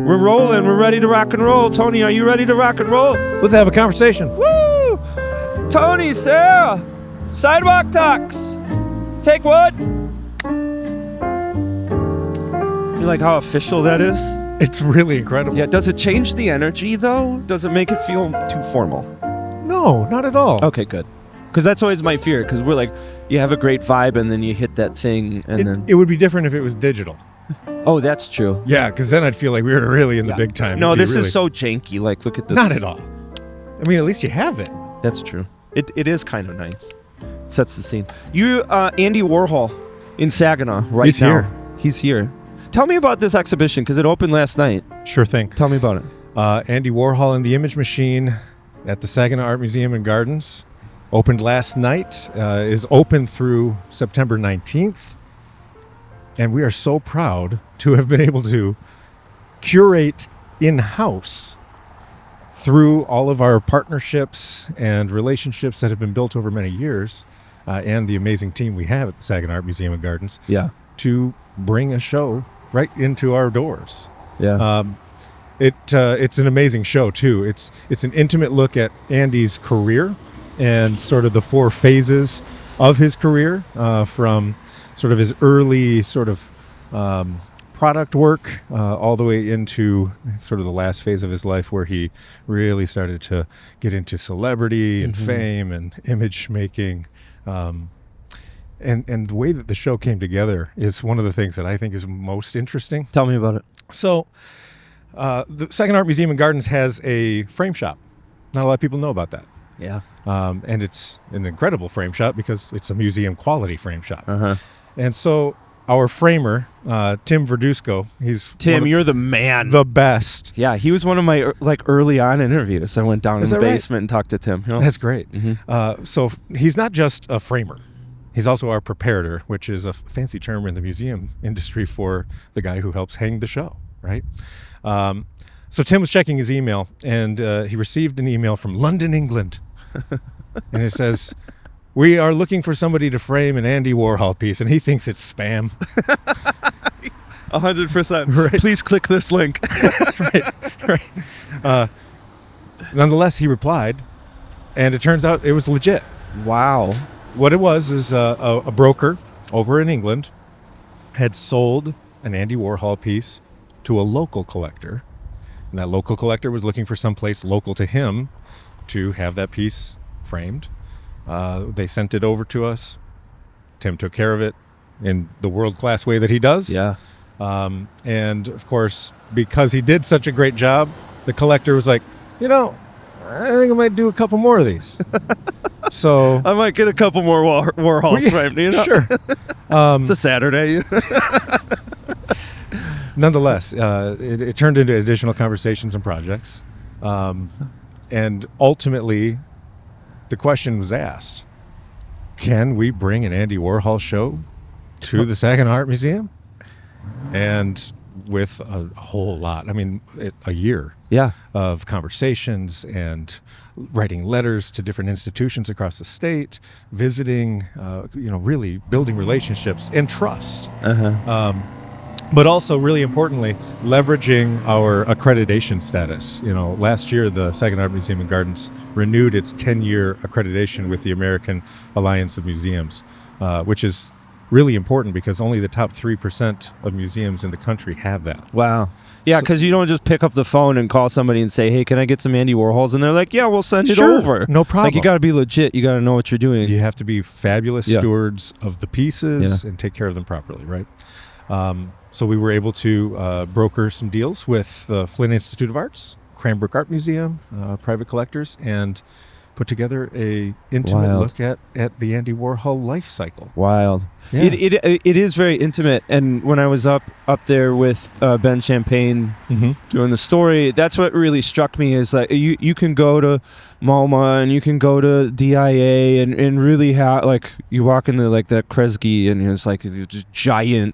We're rolling. We're ready to rock and roll. Tony, are you ready to rock and roll? Let's have a conversation. Woo! Tony Serra, Sidewalk Talks. Take what? You like how official that is? It's really incredible. Yeah, does it change the energy, though? Does it make it feel too formal? No, not at all. Okay, good. Because that's always my fear, because we're like, you have a great vibe, and then you hit that thing, and then... It would be different if it was digital. Oh, that's true. Yeah, because then I'd feel like we were really in the big time. No, this is so janky. Like, look at this. Not at all. I mean, at least you have it. That's true. It is kind of nice. It sets the scene. You, Andy Warhol in Saginaw right now. Here. He's here. Tell me about this exhibition, because it opened last night. Sure thing. Tell me about it. Andy Warhol and the Image Machine at the Saginaw Art Museum and Gardens. Opened last night. Is open through September 19th. And we are so proud to have been able to curate in-house through all of our partnerships and relationships that have been built over many years, and the amazing team we have at the Saginaw Art Museum and Gardens, to bring a show right into our doors. Yeah. It's an amazing show too. It's an intimate look at Andy's career and sort of the 4 phases of his career, from sort of his early sort of product work all the way into sort of the last phase of his life where he really started to get into celebrity and fame and image making. And the way that the show came together is one of the things that I think is most interesting. Tell me about it. So the Saginaw Art Museum and Gardens has a frame shop. Not a lot of people know about that. Yeah. And it's an incredible frame shop because it's a museum quality frame shop. And so our framer, Tim Verdusco, you're the man. The best. Yeah, he was one of my early on interviews. I went down in the basement and talked to Tim. You know? That's great. So he's not just a framer. He's also our preparator, which is a fancy term in the museum industry for the guy who helps hang the show, right? So Tim was checking his email, and he received an email from London, England. And it says, "We are looking for somebody to frame an Andy Warhol piece," and he thinks it's spam. 100%. Right. Please click this link. Right. Nonetheless, he replied, and it turns out it was legit. Wow. What it was is a broker over in England had sold an Andy Warhol piece to a local collector, and that local collector was looking for someplace local to him to have that piece framed. They sent it over to us. Tim took care of it in the world-class way that he does. Yeah. And, of course, because he did such a great job, the collector was like, I think I might do a couple more of these. So I might get a couple more Warhols framed. Sure. It's a Saturday. Nonetheless, it turned into additional conversations and projects. And ultimately, the question was asked, can we bring an Andy Warhol show to the Saginaw Art Museum? And with a whole lot, a year of conversations and writing letters to different institutions across the state, visiting, really building relationships and trust. But also, really importantly, leveraging our accreditation status. Last year, the Saginaw Art Museum and Gardens renewed its 10-year accreditation with the American Alliance of Museums, which is really important because only the top 3% of museums in the country have that. Wow. Yeah, because you don't just pick up the phone and call somebody and say, hey, can I get some Andy Warhols? And they're like, yeah, we'll send it over. No problem. Like, you got to be legit. You got to know what you're doing. You have to be fabulous stewards of the pieces and take care of them properly, right? So we were able to broker some deals with the Flynn Institute of Arts, Cranbrook Art Museum, private collectors, and put together a intimate look at the Andy Warhol life cycle. Wild. Yeah. It is very intimate. And when I was up there with Ben Champagne doing the story, that's what really struck me is like you can go to MoMA and you can go to DIA and really have like you walk into like that Kresge and it's like this giant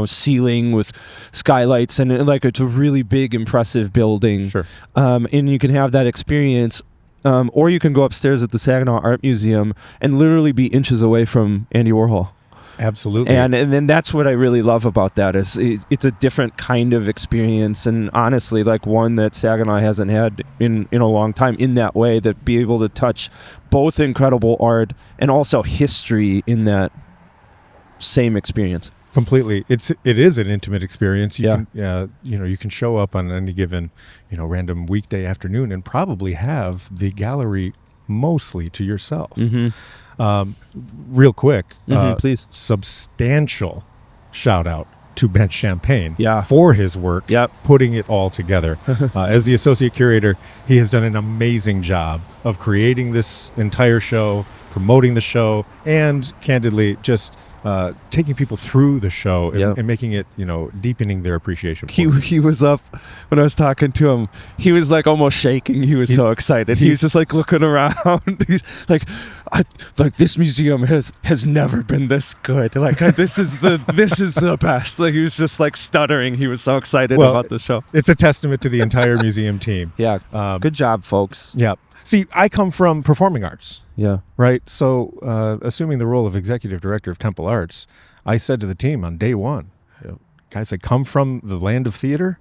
ceiling with skylights and like it's a really big impressive building. Sure. And you can have that experience. Or you can go upstairs at the Saginaw Art Museum and literally be inches away from Andy Warhol. Absolutely. And then that's what I really love about that is it's a different kind of experience, and honestly, like one that Saginaw hasn't had in a long time in that way, that be able to touch both incredible art and also history in that same experience. Completely. It is an intimate experience. You Yeah. can you can show up on any given random weekday afternoon and probably have the gallery mostly to yourself. Real quick, Please. Substantial shout out to Ben Champagne for his work, putting it all together. As the associate curator, he has done an amazing job of creating this entire show, promoting the show, and candidly just taking people through the show and making it, deepening their appreciation. He was up when I was talking to him. He was like almost shaking. He was so excited. He was just like looking around. He's like, this museum has never been this good. Like this is the best. Like he was just like stuttering. He was so excited about the show. It's a testament to the entire museum team. Yeah. Good job, folks. Yeah. See, I come from performing arts. Yeah. Right. So, assuming the role of Executive Director of TempleArts, I said to the team on day one, guys, I come from the land of theater.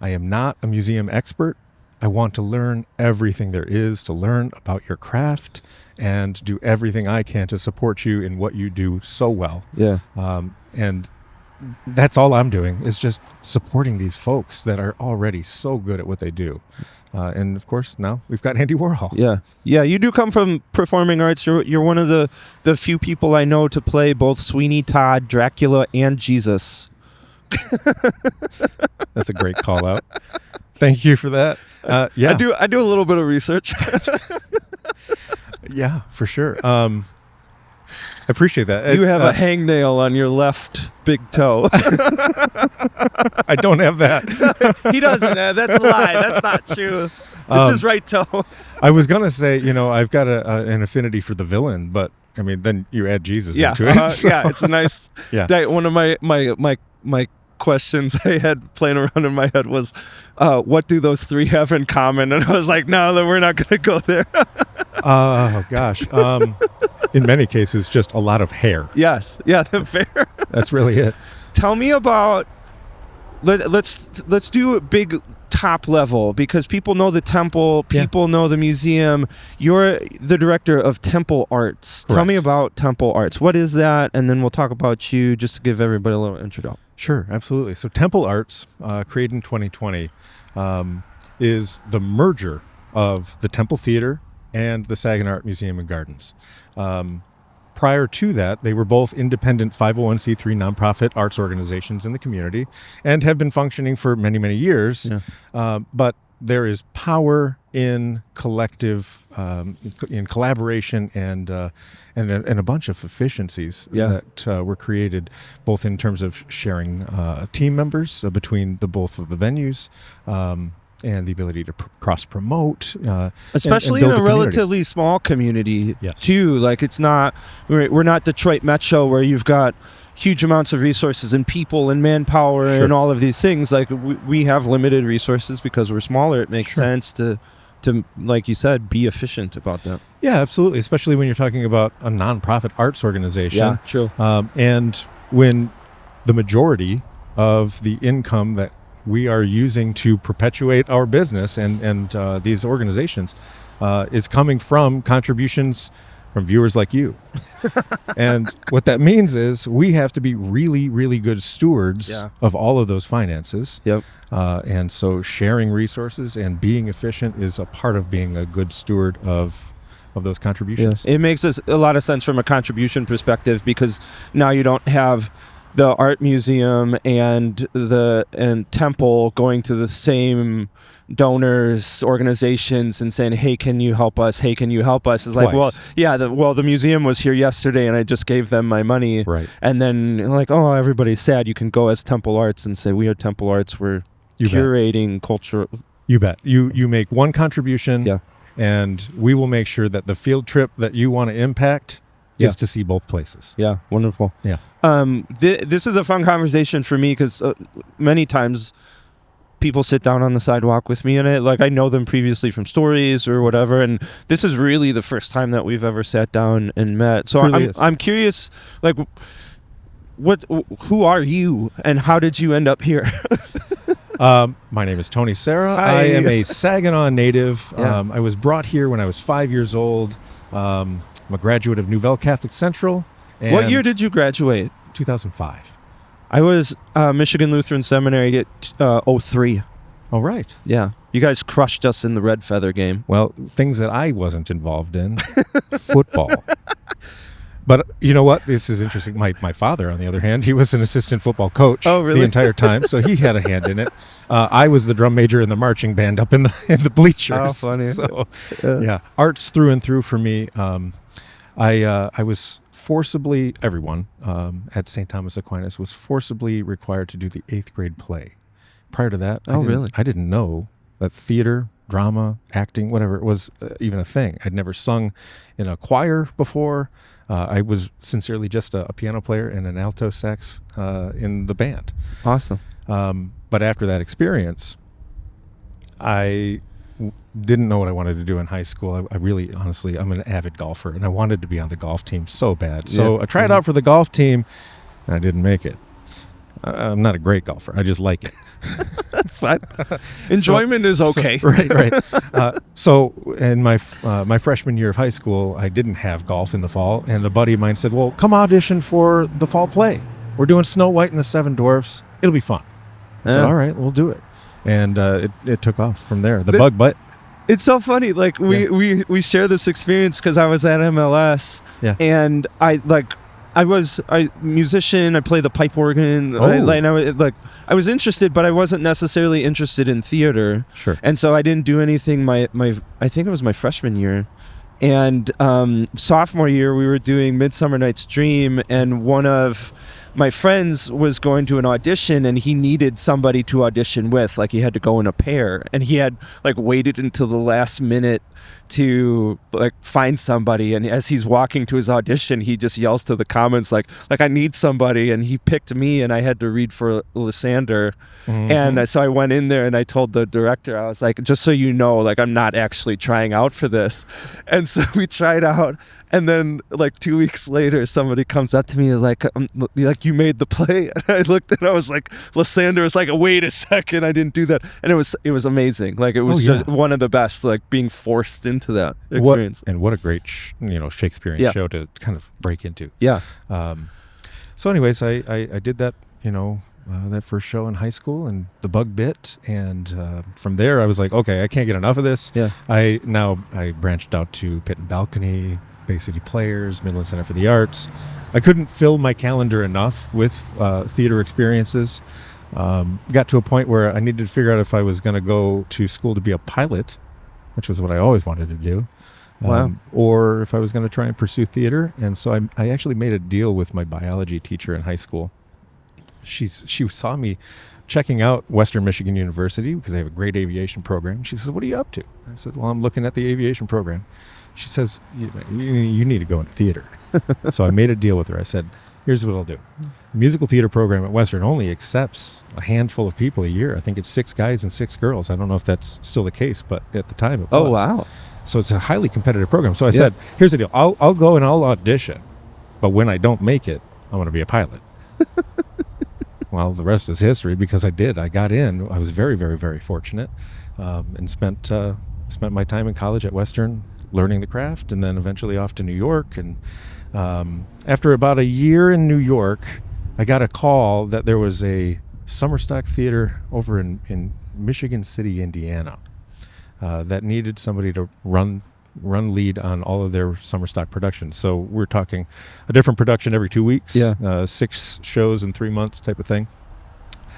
I am not a museum expert. I want to learn everything there is to learn about your craft and do everything I can to support you in what you do so well. Yeah. And that's all I'm doing is just supporting these folks that are already so good at what they do. And of course, now we've got Andy Warhol. Yeah. Yeah, you do come from performing arts. You're one of the few people I know to play both Sweeney Todd, Dracula, and Jesus. That's a great call out. Thank you for that. Yeah. I do a little bit of research. Yeah, for sure. I appreciate that. You have a hangnail on your left big toe. I don't have that. He doesn't. That's a lie. That's not true. It's his right toe. I was going to say, I've got an affinity for the villain, but I mean, then you add Jesus into it. So. Yeah, it's a nice. One of my questions I had playing around in my head was, what do those three have in common? And I was like, no, we're not going to go there. Oh, gosh. In many cases, just a lot of hair. Yes. Yeah, fair. That's really it. Tell me about, let's do a big top level, because people know the temple, people know the museum. You're the director of TempleArts. Tell me about TempleArts. What is that? And then we'll talk about you, just to give everybody a little intro. Sure, absolutely. So TempleArts, created in 2020, is the merger of the Temple Theater and the Saginaw Art Museum and Gardens. Prior to that, they were both independent 501c3 nonprofit arts organizations in the community and have been functioning for many, many years. Yeah. But there is power in collective, in collaboration and a bunch of efficiencies that were created, both in terms of sharing team members between both of the venues. And the ability to cross-promote. Especially and in a relatively small community, yes. too. Like, we're not Detroit Metro, where you've got huge amounts of resources and people and manpower and all of these things. Like, we have limited resources because we're smaller. It makes sense to, like you said, be efficient about that. Yeah, absolutely. Especially when you're talking about a nonprofit arts organization. Yeah, true. And when the majority of the income that we are using to perpetuate our business and these organizations is coming from contributions from viewers like you. And what that means is we have to be really, really good stewards of all of those finances. Yep. And so sharing resources and being efficient is a part of being a good steward of those contributions. It makes a lot of sense from a contribution perspective, because now you don't have the art museum and Temple going to the same donors, organizations, and saying, "Hey, can you help us? Hey, can you help us?" It's like, the museum was here yesterday, and I just gave them my money. Right. And then like, oh, everybody's sad. You can go as TempleArts and say, "We are TempleArts. We're curating culture." You bet. You make one contribution, and we will make sure that the field trip that you want to impact is to see both places. Yeah, wonderful. Yeah. This is a fun conversation for me, because many times people sit down on the sidewalk with me, and I know them previously from stories or whatever, and this is really the first time that we've ever sat down and met. So I'm curious, like, who are you, and how did you end up here? My name is Tony Serra. Hi. I am a Saginaw native. Yeah. I was brought here when I was 5 years old. I'm a graduate of Nouvelle Catholic Central. And What year did you graduate? 2005. I was Michigan Lutheran Seminary at 03. All right. Yeah. You guys crushed us in the red feather game. Well, things that I wasn't involved in, football. But you know what? This is interesting. My father, on the other hand, he was an assistant football coach really? the entire time, so he had a hand in it. I was the drum major in the marching band up in the bleachers. Oh, funny. So, yeah, arts through and through for me. I was forcibly, everyone at St. Thomas Aquinas was forcibly required to do the 8th grade play. Prior to that, I didn't know that theater, drama, acting, whatever it was, even a thing. I'd never sung in a choir before. I was sincerely just a piano player and an alto sax in the band. Awesome. But after that experience, I didn't know what I wanted to do in high school. I really, honestly, I'm an avid golfer, and I wanted to be on the golf team so bad. So I tried out for the golf team, and I didn't make it. I'm not a great golfer. I just like it. That's fine. Enjoyment is okay. Right. So in my freshman year of high school, I didn't have golf in the fall, and a buddy of mine said, well, come audition for the fall play. We're doing Snow White and the Seven Dwarfs. It'll be fun. I said, all right, we'll do it. And it took off from there. The bug bite. It's so funny. Like we share this experience because I was at MLS, and I was a musician. I play the pipe organ. I was interested, but I wasn't necessarily interested in theater. Sure. And so I didn't do anything. I think it was my freshman year, and sophomore year we were doing Midsummer Night's Dream, and one of my friends was going to an audition, and he needed somebody to audition with. Like, he had to go in a pair, and he had waited until the last minute to find somebody. And as he's walking to his audition, he just yells to the comments like I need somebody, and he picked me, and I had to read for Lysander. And so I went in there and I told the director, I was like, just so you know, I'm not actually trying out for this. And so we tried out, and then 2 weeks later somebody comes up to me like you made the play. And I looked and I was like, Lysander was like, wait a second, I didn't do that. And it was amazing. It was just one of the best, being forced into that experience. What a great Shakespearean show to kind of break into. Yeah. So anyways, I did that, that first show in high school, and the bug bit, and from there I was like, okay, I can't get enough of this. Yeah. I branched out to Pit and Balcony, Bay City Players, Midland Center for the Arts. I couldn't fill my calendar enough with theater experiences. Got to a point where I needed to figure out if I was going to go to school to be a pilot, which was what I always wanted to do. Wow. Or if I was going to try and pursue theater. And so I actually made a deal with my biology teacher in high school. She saw me checking out Western Michigan University because they have a great aviation program. She says, what are you up to? I said, well, I'm looking at the aviation program. She says, you need to go into theater. So I made a deal with her. I said, here's what I'll do. The musical theater program at Western only accepts a handful of people a year. I think it's 6 guys and 6 girls. I don't know if that's still the case, but at the time it was. Oh, wow. So it's a highly competitive program. So I said, here's the deal. I'll go and I'll audition, but when I don't make it, I want to be a pilot. Well, the rest is history, because I did. I got in. I was very, very, very fortunate, and spent my time in college at Western learning the craft, and then eventually off to New York. And after about a year in New York, I got a call that there was a summer stock theater over in Michigan City, Indiana, that needed somebody to run lead on all of their summer stock productions. So we're talking a different production every 2 weeks, 6 shows in 3 months type of thing.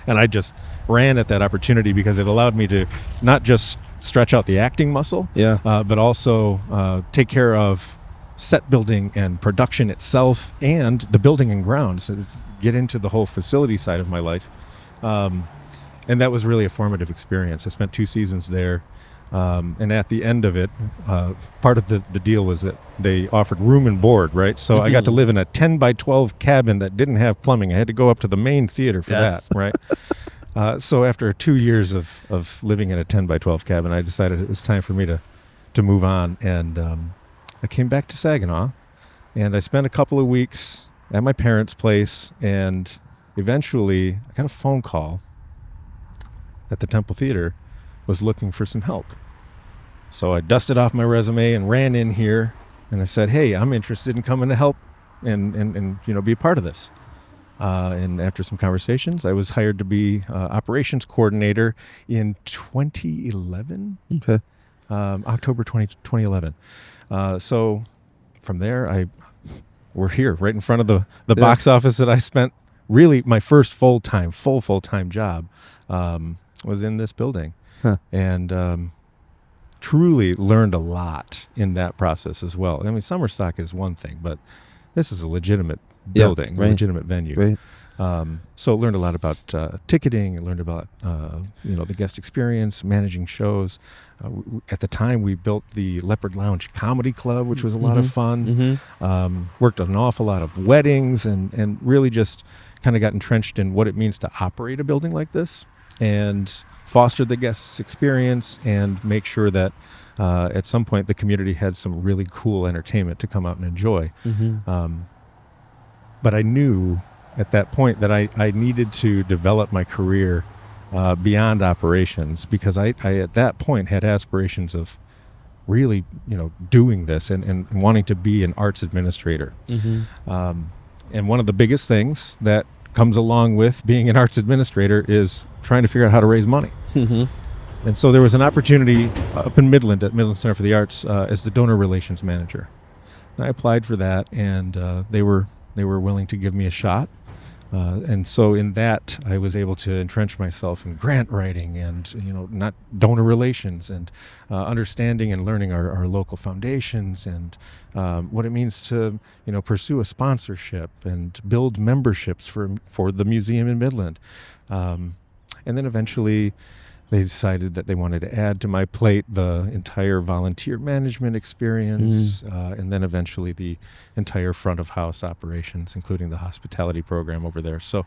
And I just ran at that opportunity because it allowed me to not just stretch out the acting muscle, but also take care of set building and production itself and the building and grounds, so get into the whole facility side of my life. And that was really a formative experience. I spent 2 seasons there. And at the end of it, part of the deal was that they offered room and board, right? So I got to live in a 10 by 12 cabin that didn't have plumbing. I had to go up to the main theater for that, right? So after 2 years of living in a 10 by 12 cabin, I decided it was time for me to move on. And I came back to Saginaw, and I spent a couple of weeks at my parents' place, and eventually I got a phone call that the Temple Theater was looking for some help. So I dusted off my resume and ran in here, and I said, hey, I'm interested in coming to help and be a part of this. And after some conversations, I was hired to be operations coordinator in 2011. Okay. October 2011. So from there, we're here right in front of the box office that I spent really my first full-time job was in this building. Huh. And truly learned a lot in that process as well. I mean, summer stock is one thing, but this is a legitimate building, a legitimate venue. Right. So learned a lot about ticketing, learned about the guest experience, managing shows. At the time, we built the Leopard Lounge Comedy Club, which was a lot of fun. Worked on an awful lot of weddings and really just kind of got entrenched in what it means to operate a building like this and foster the guest's experience and make sure that at some point the community had some really cool entertainment to come out and enjoy. But I knew at that point that I needed to develop my career beyond operations, because I at that point had aspirations of really doing this and wanting to be an arts administrator. And one of the biggest things that comes along with being an arts administrator is trying to figure out how to raise money. And so there was an opportunity up in Midland at Midland Center for the Arts as the donor relations manager. And I applied for that, and they were willing to give me a shot. And so in that, I was able to entrench myself in grant writing and, not donor relations and understanding and learning our local foundations and what it means to, pursue a sponsorship and build memberships for the museum in Midland. And then eventually they decided that they wanted to add to my plate the entire volunteer management experience, and then eventually the entire front of house operations, including the hospitality program over there. So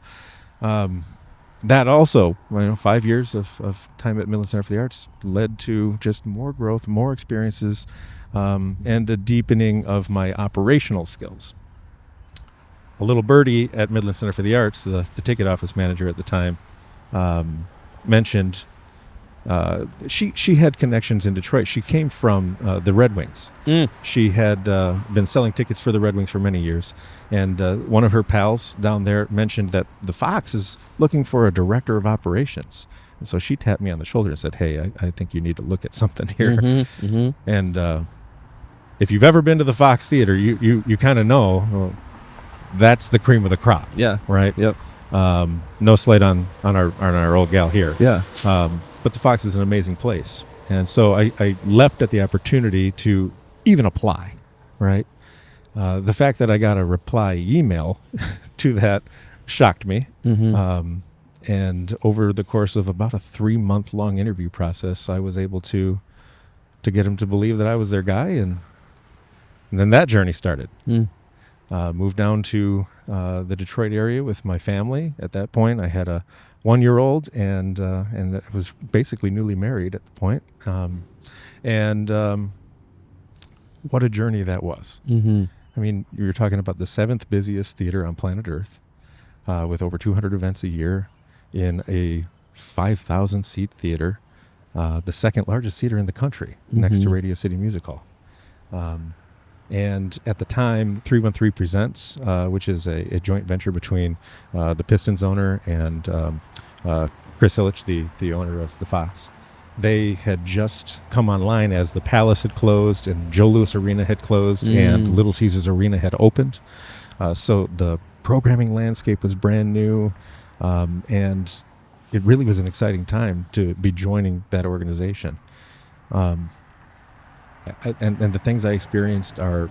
that also, 5 years of time at Midland Center for the Arts led to just more growth, more experiences, and a deepening of my operational skills. A little birdie at Midland Center for the Arts, the ticket office manager at the time, mentioned she had connections in Detroit. She came from the Red Wings. She had been selling tickets for the Red Wings for many years, and one of her pals down there mentioned that the Fox is looking for a director of operations. And so she tapped me on the shoulder and said, hey, I think you need to look at something here. And if you've ever been to the Fox Theater, you kind of know, well, that's the cream of the crop. Yeah. Right? Yep. No slight on our old gal here. Yeah. But the Fox is an amazing place. And so I leapt at the opportunity to even apply, right? The fact that I got a reply email to that shocked me. And over the course of about a 3-month-long interview process, I was able to get him to believe that I was their guy. And then that journey started. Moved down to the Detroit area with my family. At that point, I had a 1-year-old, and I was basically newly married at the point. What a journey that was. I mean, you're talking about the 7th busiest theater on planet Earth, with over 200 events a year in a 5,000-seat theater, the second largest theater in the country, next to Radio City Music Hall. And at the time, 313 Presents, which is a joint venture between the Pistons owner and Chris Illich, the owner of the Fox, they had just come online as the Palace had closed and Joe Louis Arena had closed and Little Caesars Arena had opened. So the programming landscape was brand new, and it really was an exciting time to be joining that organization. And the things I experienced are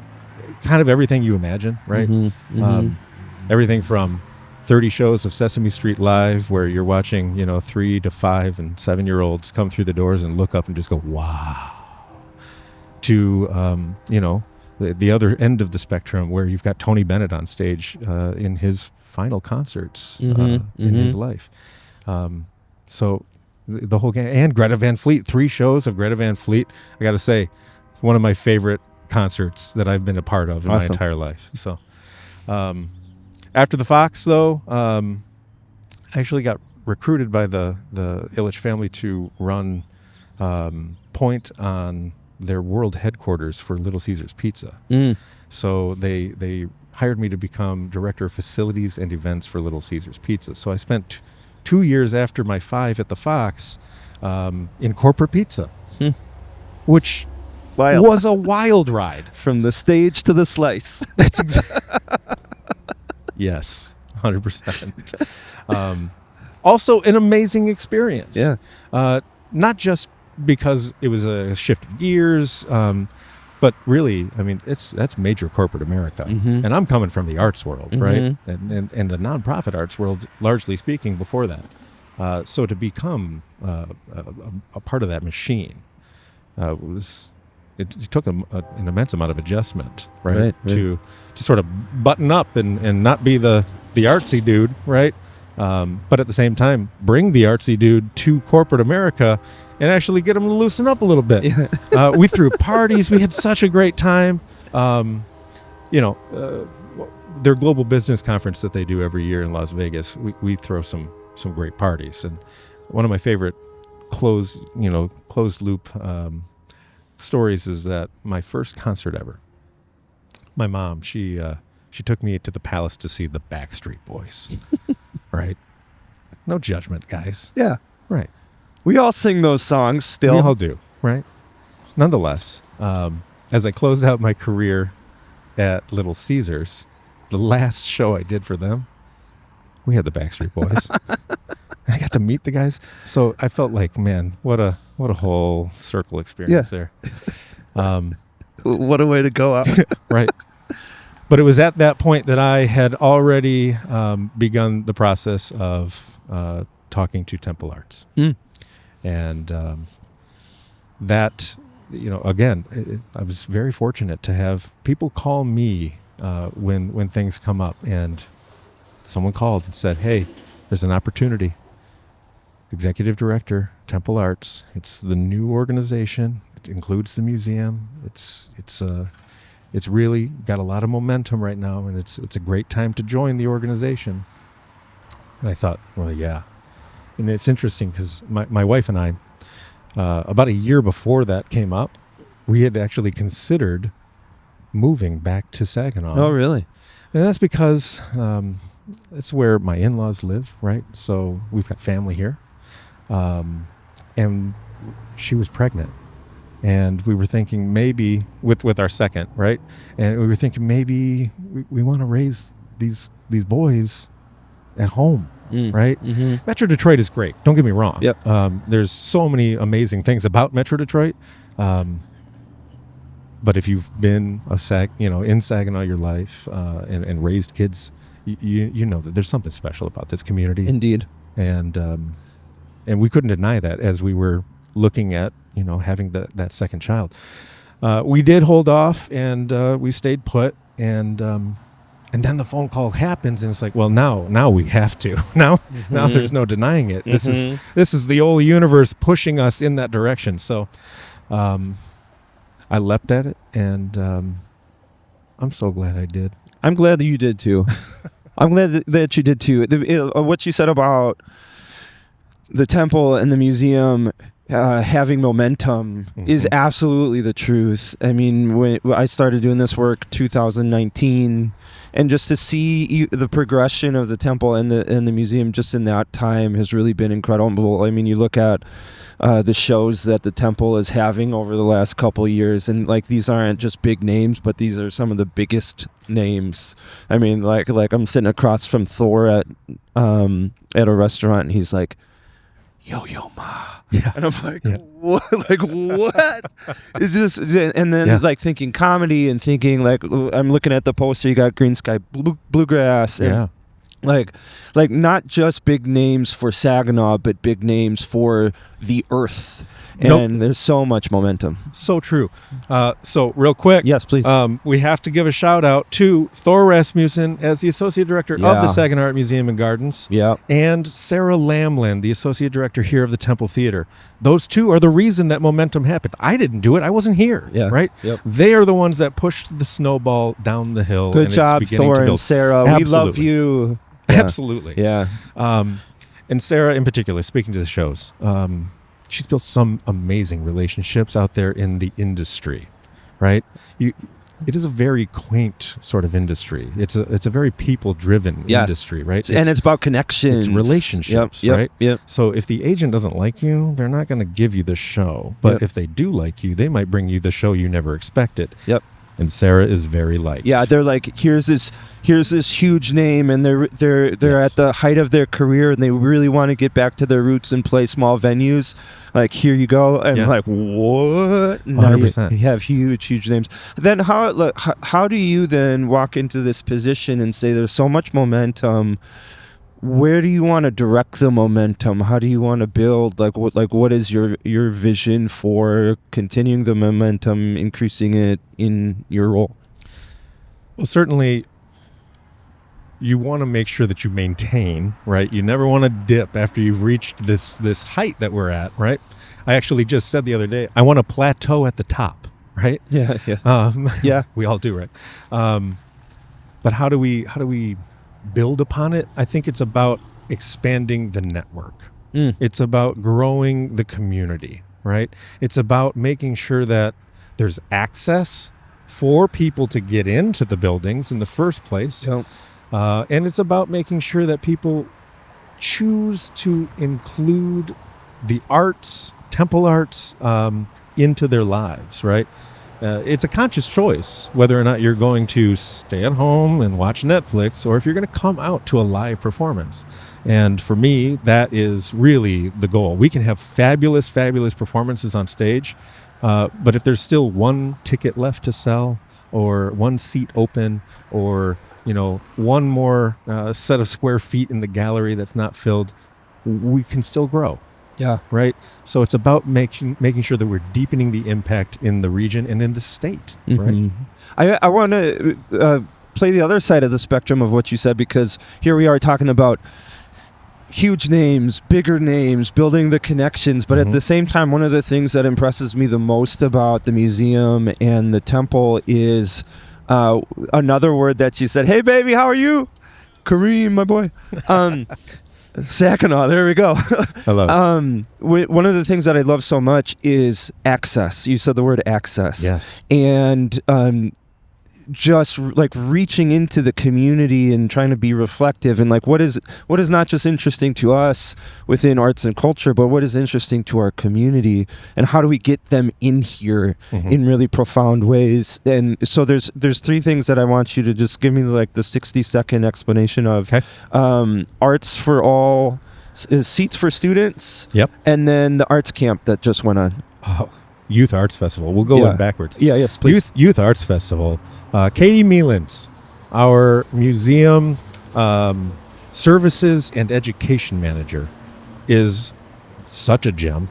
kind of everything you imagine, right? Everything from 30 shows of Sesame Street Live, where you're watching, 3 to 5 and 7-year-olds come through the doors and look up and just go, wow, to, the other end of the spectrum, where you've got Tony Bennett on stage in his final concerts in his life. So the whole game, and Greta Van Fleet, 3 shows of Greta Van Fleet. I got to say, it's one of my favorite concerts that I've been a part of in my entire life. So After the Fox, though, I actually got recruited by the Illich family to run point on their world headquarters for Little Caesars Pizza. So they hired me to become director of facilities and events for Little Caesars Pizza. So I spent 2 years after my 5 at the Fox in corporate pizza, which was a wild ride. From the stage to the slice. That's exactly. Yes, 100%. Also, an amazing experience. Yeah. Not just because it was a shift of gears, but really, I mean, that's major corporate America. And I'm coming from the arts world, right? And the nonprofit arts world, largely speaking, before that. So to become a part of that machine it took an immense amount of adjustment, right? To sort of button up and not be the artsy dude, right? But at the same time, bring the artsy dude to corporate America and actually get them to loosen up a little bit. Yeah. We threw parties. We had such a great time. Their global business conference that they do every year in Las Vegas, we throw some great parties. And one of my favorite closed loop stories is that my first concert ever, my mom, she took me to the Palace to see the Backstreet Boys. Right? No judgment, guys. Yeah. Right. We all sing those songs still. We all do, right? Nonetheless, as I closed out my career at Little Caesars, the last show I did for them, we had the Backstreet Boys. I got to meet the guys. So I felt like, man, what a whole circle experience there. What a way to go out. Right. But it was at that point that I had already begun the process of talking to TempleArts. And that, again, I was very fortunate to have people call me when things come up. And someone called and said, hey, there's an opportunity. Executive Director, TempleArts. It's the new organization. It includes the museum. It's really got a lot of momentum right now, and it's a great time to join the organization. And I thought, well, yeah. And it's interesting because my wife and I, about a year before that came up, we had actually considered moving back to Saginaw. Oh, really? And that's because it's where my in-laws live, right? So we've got family here. And she was pregnant. And we were thinking maybe with our second, right? And we were thinking maybe we want to raise these boys at home, right? Metro Detroit is great. Don't get me wrong. Yep. There's so many amazing things about Metro Detroit. But if you've been in Saginaw your life and raised kids, you know that there's something special about this community. Indeed. And we couldn't deny that as we were looking at having that second child. We did hold off and we stayed put, and then the phone call happens, and it's like, well, now we have to. Now there's no denying it. This is the old universe pushing us in that direction. So I leapt at it, and I'm so glad I did. I'm glad that you did too. I'm glad that you did too. What you said about the temple and the museum having momentum is absolutely the truth. I mean, when I started doing this work 2019, and just to see the progression of the temple and the museum just in that time has really been incredible. I mean, you look at the shows that the temple is having over the last couple of years, and like these aren't just big names, but these are some of the biggest names. I mean, like I'm sitting across from Thor at a restaurant, and he's like, Yo Ma. Yeah. And I'm like, what? Like, what is this? And then like thinking comedy and thinking like, I'm looking at the poster, you got Green Sky Bluegrass. And like not just big names for Saginaw, but big names for the earth. And there's so much momentum. So true. So real quick. Yes, please. We have to give a shout out to Thor Rasmussen as the Associate Director of the Saginaw Art Museum and Gardens. Yeah. And Sarah Lamlin, the Associate Director here of the Temple Theater. Those two are the reason that momentum happened. I didn't do it. I wasn't here. Yeah. Right? Yep. They are the ones that pushed the snowball down the hill. Good job, Thor and Sarah. Absolutely. We love you. Yeah. Absolutely. Yeah. And Sarah in particular, speaking to the shows, she's built some amazing relationships out there in the industry, right? It is a very quaint sort of industry. It's a very people-driven industry, right? And it's about connections. It's relationships, right? Yep. So if the agent doesn't like you, they're not going to give you the show. But if they do like you, they might bring you the show you never expected. Yep. And Sarah is very liked. Yeah, they're like, here's this huge name, and they're at the height of their career, and they really want to get back to their roots and play small venues. Like, here you go, and like, what? 100%. You have huge names. Then how do you then walk into this position and say there's so much momentum? Where do you want to direct the momentum? How do you want to build? What is your vision for continuing the momentum, increasing it in your role? Well, certainly, you want to make sure that you maintain, right? You never want to dip after you've reached this height that we're at, right? I actually just said the other day, I want to plateau at the top, right? Yeah. Yeah. We all do, right? But how do we build upon it? I think it's about expanding the network. It's about growing the community, right? It's about making sure that there's access for people to get into the buildings in the first place. Yep. And it's about making sure that people choose to include the arts, temple arts, into their lives, right? It's a conscious choice whether or not you're going to stay at home and watch Netflix or if you're going to come out to a live performance. And for me, that is really the goal. We can have fabulous performances on stage, but if there's still one ticket left to sell or one seat open or, one more set of square feet in the gallery that's not filled, we can still grow. Yeah. Right. So it's about making sure that we're deepening the impact in the region and in the state. Mm-hmm. Right. I want to play the other side of the spectrum of what you said, because here we are talking about huge names, bigger names, building the connections. But at the same time, one of the things that impresses me the most about the museum and the temple is another word that you said. Hey, baby, how are you? Kareem, my boy. Saginaw, there we go. Hello. One of the things that I love so much is access. You said the word access. Yes. And just like reaching into the community and trying to be reflective and like what is not just interesting to us within arts and culture, but what is interesting to our community, and how do we get them in here in really profound ways. And so there's three things that I want you to just give me like the 60-second explanation of. Okay. Arts for all, seats for students. Yep. And then the arts camp that just went on. Oh. Youth Arts Festival. We'll go in backwards. Yeah, yes, please. Youth Arts Festival. Katie Mealens, our museum services and education manager, is such a gem.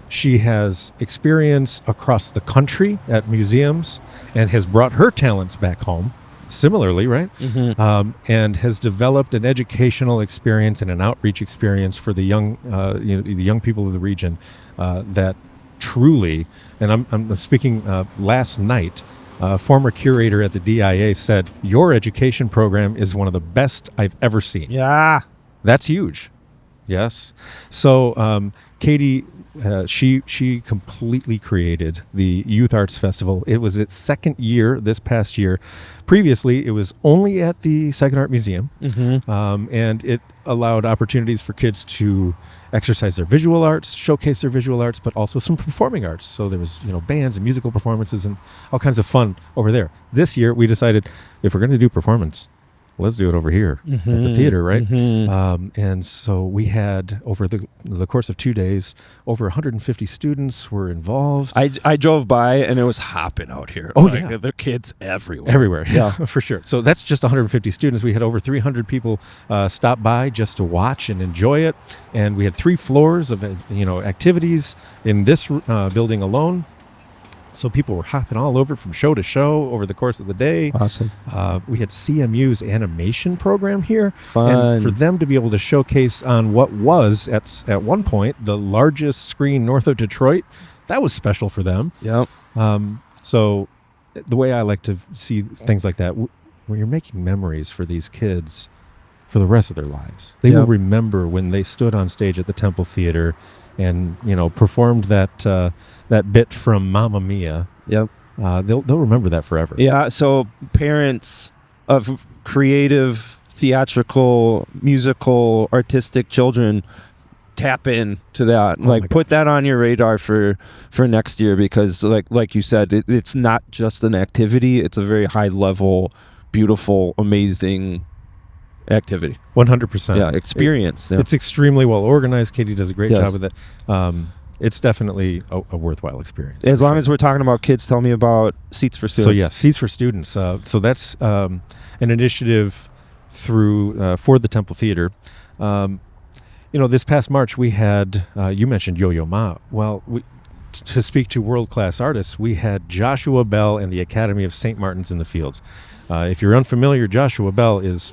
She has experience across the country at museums and has brought her talents back home. Similarly, right? And has developed an educational experience and an outreach experience for the young, the young people of the region that truly, and I'm speaking last night, former curator at the DIA said, your education program is one of the best I've ever seen. Yeah. That's huge. Yes. So Katie, she completely created the Youth Arts Festival. It was its second year this past year. Previously, it was only at the Saginaw Art Museum, and it allowed opportunities for kids to exercise their visual arts, showcase their visual arts, but also some performing arts. So there was, bands and musical performances and all kinds of fun over there. This year, we decided if we're going to do performance, let's do it over here at the theater, right? And so we had, over the course of 2 days, over 150 students were involved. I drove by and it was hopping out here. Oh, yeah. There are kids everywhere. Everywhere, yeah, for sure. So that's just 150 students. We had over 300 people stop by just to watch and enjoy it. And we had 3 floors of activities in this building alone. So people were hopping all over from show to show over the course of the day. Awesome. We had CMU's animation program here. Fun. And for them to be able to showcase on what was, at one point, the largest screen north of Detroit, that was special for them. Yep. So the way I like to see things like that, when you're making memories for these kids for the rest of their lives, they will remember when they stood on stage at the Temple Theater and performed that bit from Mamma Mia. Yep. They'll remember that forever. Yeah. So parents of creative, theatrical, musical, artistic children, tap in to that. Put that on your radar for next year, because like you said, it's not just an activity. It's a very high level, beautiful, amazing activity. 100%. Yeah, experience. It's extremely well organized. Katie does a great job with it. It's definitely a worthwhile experience. As long as we're talking about kids, tell me about Seats for Students. So yeah, Seats for Students. So that's an initiative for the Temple Theater. This past March we had, you mentioned Yo-Yo Ma. Well, to speak to world-class artists, we had Joshua Bell and the Academy of St. Martin's in the Fields. If you're unfamiliar, Joshua Bell is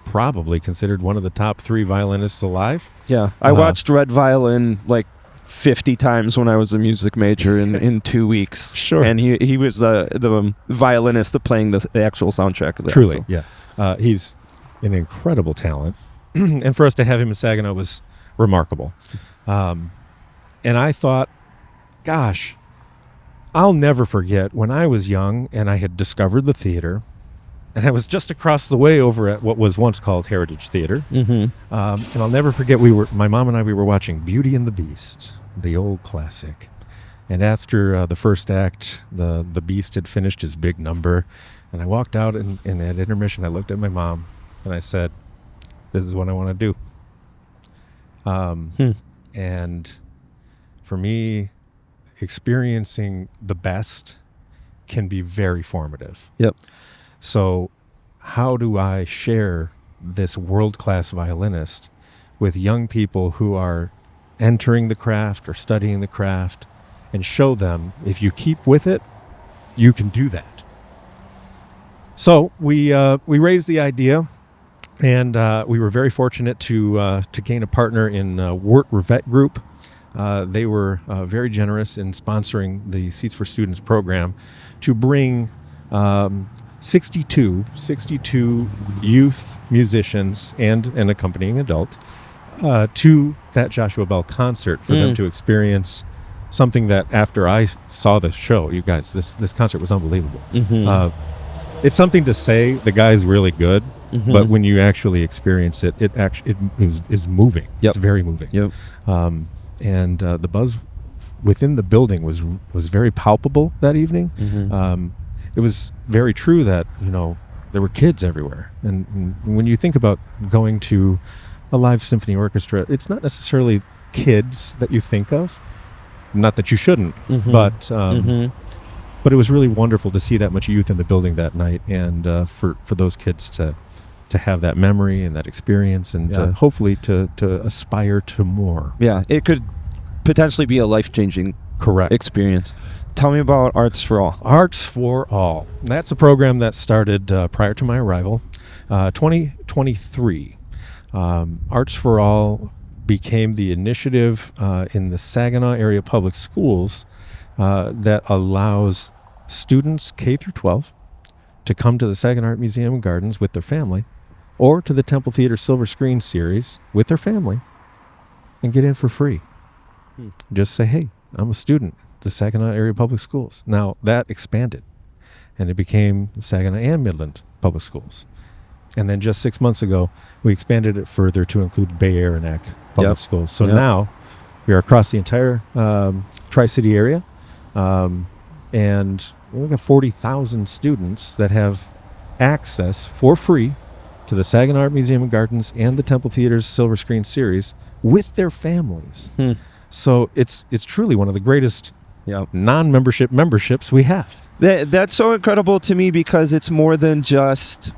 probably considered one of the top 3 violinists alive. Yeah, I watched Red Violin 50 times when I was a music major in 2 weeks. Sure. And he was the violinist playing the actual soundtrack of that. Truly, yeah. He's an incredible talent. And for us to have him in Saginaw was remarkable. And I thought, gosh, I'll never forget when I was young and I had discovered the theater, and I was just across the way over at what was once called Heritage Theater. And I'll never forget, my mom and I were watching Beauty and the Beast, the old classic. And after the first act, the Beast had finished his big number, and I walked out, and at intermission I looked at my mom and I said, this is what I want to do. And for me, experiencing the best can be very formative. Yep. So how do I share this world-class violinist with young people who are entering the craft or studying the craft, and show them, if you keep with it, you can do that? So we raised the idea, and we were very fortunate to gain a partner in Wirt Revette Group. They were very generous in sponsoring the Seats for Students program to bring 62 youth musicians and an accompanying adult to that Joshua Bell concert for them to experience something that, after I saw the show, you guys, this concert was unbelievable. It's something to say the guy's really good, but when you actually experience it, it is moving. Yep. It's very moving. Yep. And the buzz within the building was very palpable that evening. It was very true that, there were kids everywhere. And when you think about going to a live symphony orchestra, it's not necessarily kids that you think of. Not that you shouldn't, but it was really wonderful to see that much youth in the building that night, and for those kids to have that memory and that experience, and hopefully to aspire to more. Yeah, it could potentially be a life-changing experience. Tell me about Arts for All. Arts for All. That's a program that started prior to my arrival, 2023. Arts for All became the initiative in the Saginaw area public schools that allows students K through 12 to come to the Saginaw Art Museum Gardens with their family, or to the Temple Theater Silver Screen Series with their family, and get in for free. Just say, hey, I'm a student at the Saginaw area public schools. Now that expanded, and it became Saginaw and Midland public schools. And then just 6 months ago, we expanded it further to include Bay Aranac public schools. So now we are across the entire Tri-City area, and we've got 40,000 students that have access for free to the Saginaw Art Museum Gardens and the Temple Theater's Silver Screen series with their families. So it's truly one of the greatest non-membership memberships we have. That's so incredible to me, because it's more than just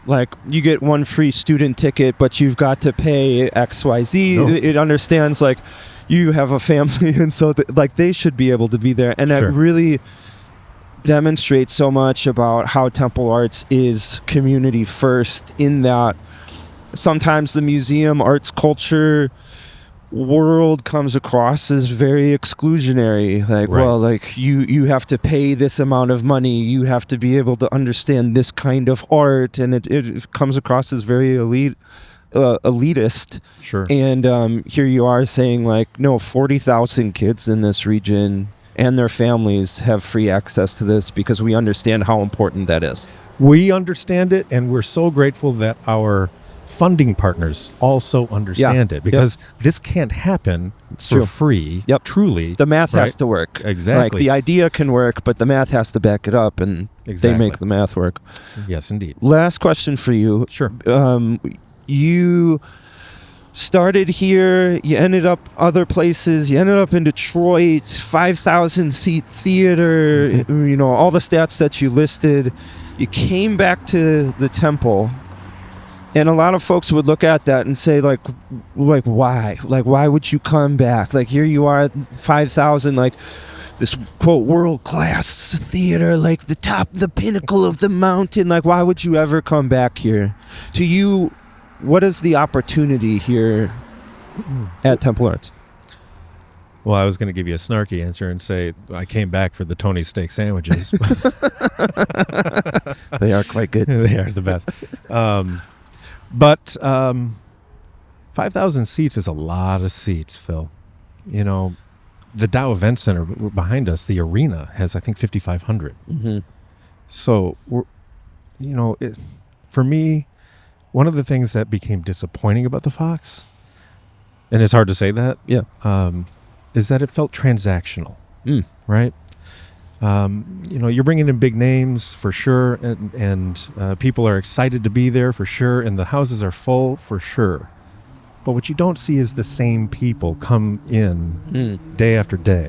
like you get one free student ticket, but you've got to pay XYZ. No. It understands like you have a family, and so like they should be able to be there. And that really demonstrates so much about how Temple Arts is community first, in that sometimes the museum arts culture world comes across as very exclusionary, like well, like you have to pay this amount of money, you have to be able to understand this kind of art, and it comes across as very elitist. And here you are saying like, no, 40,000 kids in this region and their families have free access to this, because we understand how important that is. We understand it, and we're so grateful that our funding partners also understand it, because this can't happen for free. Truly, the math has to work. Exactly. Like the idea can work, but the math has to back it up, and they make the math work. Yes, indeed. Last question for you. Sure. You started here, you ended up other places, you ended up in Detroit, 5,000 seat theater, you know, all the stats that you listed. You came back to the Temple. And a lot of folks would look at that and say, like why? Like, why would you come back? Like, here you are at 5,000, like this, quote, world-class theater, like the pinnacle of the mountain. Like, why would you ever come back here? To you, what is the opportunity here at Temple Arts? Well, I was going to give you a snarky answer and say I came back for the Tony steak sandwiches. They are quite good. They are the best. But 5,000 seats is a lot of seats, Phil. You know, the Dow Event Center behind us, the arena, has, I think, 5,500. So, for me, one of the things that became disappointing about the Fox, and it's hard to say that, is that it felt transactional, right? You're bringing in big names for sure, and people are excited to be there for sure, and the houses are full for sure. But what you don't see is the same people come in day after day.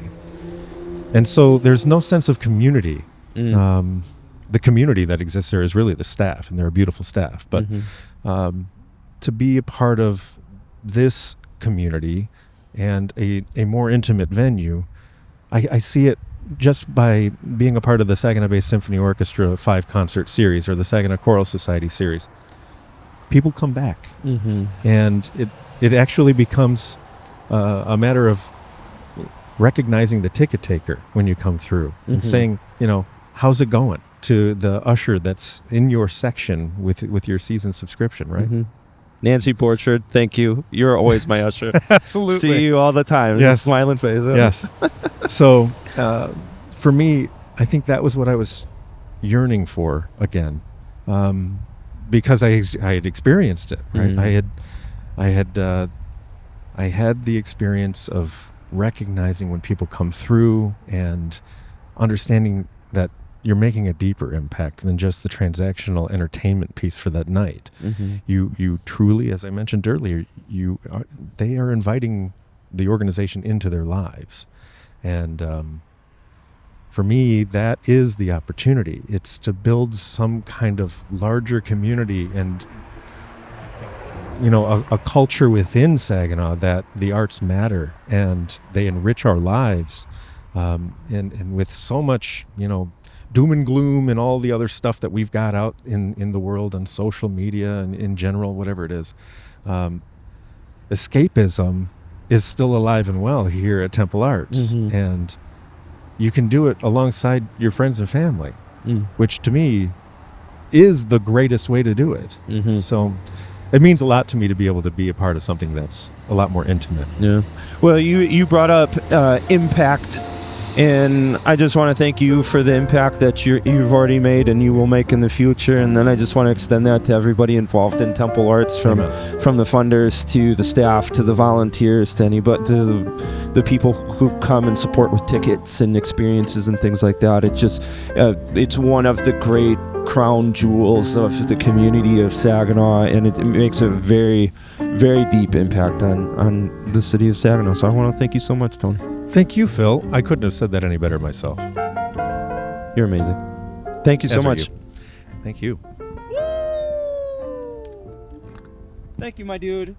And so there's no sense of community. The community that exists there is really the staff, and they're a beautiful staff. But to be a part of this community and a more intimate venue, I see it just by being a part of the Saginaw Bay Symphony Orchestra 5-concert series or the Saginaw Choral Society series. People come back, and it actually becomes a matter of recognizing the ticket taker when you come through and saying, how's it going, to the usher that's in your section with your season subscription, right? Nancy Borchard, thank you. You're always my usher. Absolutely. See you all the time. Yes. Smiling face. Yes. So for me, I think that was what I was yearning for again, because I had experienced it. Right. I had the experience of recognizing when people come through and understanding that you're making a deeper impact than just the transactional entertainment piece for that night. You truly, as I mentioned earlier, they are inviting the organization into their lives. And for me, that is the opportunity. It's to build some kind of larger community and a culture within Saginaw that the arts matter and they enrich our lives. And with so much, doom and gloom and all the other stuff that we've got out in the world and social media and in general, whatever it is, escapism is still alive and well here at Temple Arts. And you can do it alongside your friends and family, which to me is the greatest way to do it. So it means a lot to me to be able to be a part of something that's a lot more intimate. Yeah. Well, you brought up impact. And I just want to thank you for the impact that you've already made and you will make in the future. And then I just want to extend that to everybody involved in Temple Arts, from the funders to the staff to the volunteers to anybody, to the people who come and support with tickets and experiences and things like that. It's just it's one of the great crown jewels of the community of Saginaw, and it makes a very, very deep impact on the city of Saginaw. So I want to thank you so much, Tony. Thank you, Phil. I couldn't have said that any better myself. You're amazing. Thank you so much. Thank you. Thank you, my dude.